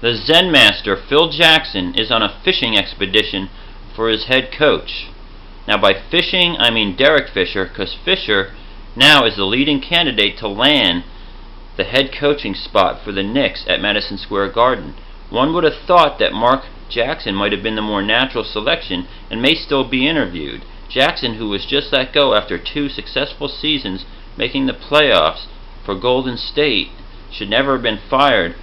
The Zen Master, Phil Jackson, is on a fishing expedition for his head coach. Now by fishing, I mean Derek Fisher, because Fisher now is the leading candidate to land the head coaching spot for the Knicks at Madison Square Garden. One would have thought that Mark Jackson might have been the more natural selection and may still be interviewed. Jackson, who was just let go after 2 successful seasons making the playoffs for Golden State, should never have been fired.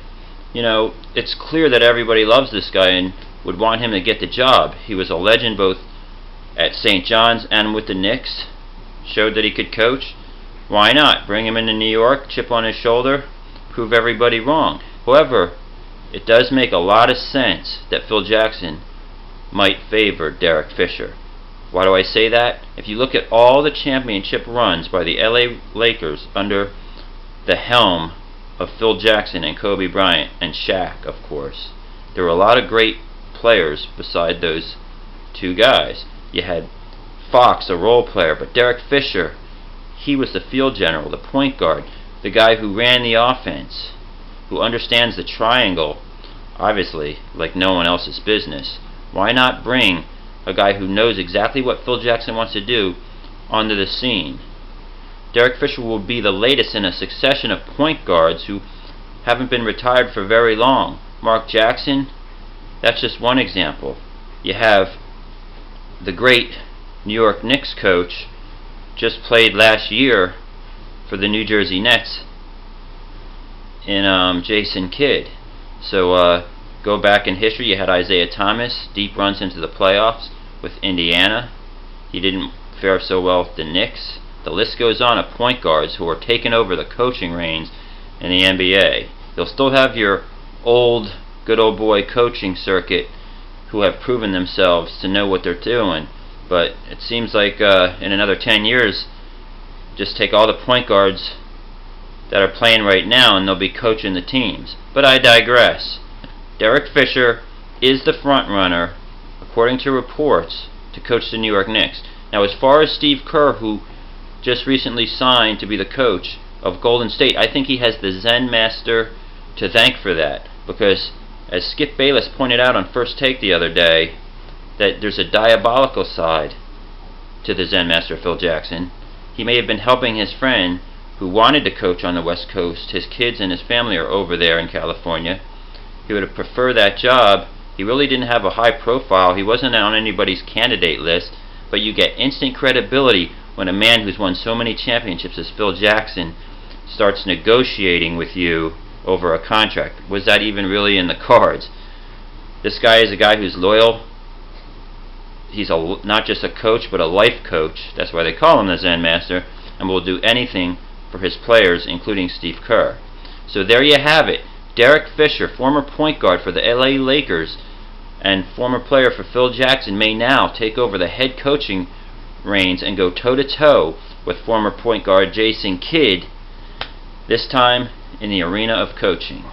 You know, it's clear that everybody loves this guy and would want him to get the job. He was a legend both at St. John's and with the Knicks. Showed that he could coach. Why not? Bring him into New York, chip on his shoulder, prove everybody wrong. However, it does make a lot of sense that Phil Jackson might favor Derek Fisher. Why do I say that? If you look at all the championship runs by the LA Lakers under the helm of Phil Jackson and Kobe Bryant and Shaq, of course, there were a lot of great players beside those 2 guys. You had Fox, a role player, but Derek Fisher, he was the field general, the point guard, the guy who ran the offense, who understands the triangle, obviously, like no one else's business. Why not bring a guy who knows exactly what Phil Jackson wants to do onto the scene? Derek Fisher will be the latest in a succession of point guards who haven't been retired for very long. Mark Jackson, that's just one example. You have the great New York Knicks coach, just played last year for the New Jersey Nets in Jason Kidd. So go back in history, you had Isaiah Thomas, deep runs into the playoffs with Indiana. He didn't fare so well with the Knicks. The list goes on of point guards who are taking over the coaching reins in the NBA. You'll still have your old, good old boy coaching circuit who have proven themselves to know what they're doing. But it seems like in another 10 years, just take all the point guards that are playing right now and they'll be coaching the teams. But I digress. Derek Fisher is the front runner, according to reports, to coach the New York Knicks. Now as far as Steve Kerr, who just recently signed to be the coach of Golden State, I think he has the Zen Master to thank for that, because as Skip Bayless pointed out on First Take the other day, that there's a diabolical side to the Zen Master Phil Jackson. He may have been helping his friend who wanted to coach on the West Coast. His kids and his family are over there in California. He would have preferred that job. He really didn't have a high profile. He wasn't on anybody's candidate list, but you get instant credibility when a man who's won so many championships as Phil Jackson starts negotiating with you over a contract. Was that even really in the cards? This guy is a guy who's loyal. He's not just a coach, but a life coach. That's why they call him the Zen Master, and will do anything for his players, including Steve Kerr. So there you have it. Derek Fisher, former point guard for the LA Lakers and former player for Phil Jackson, may now take over the head coaching reins and go toe-to-toe with former point guard Jason Kidd, this time in the arena of coaching.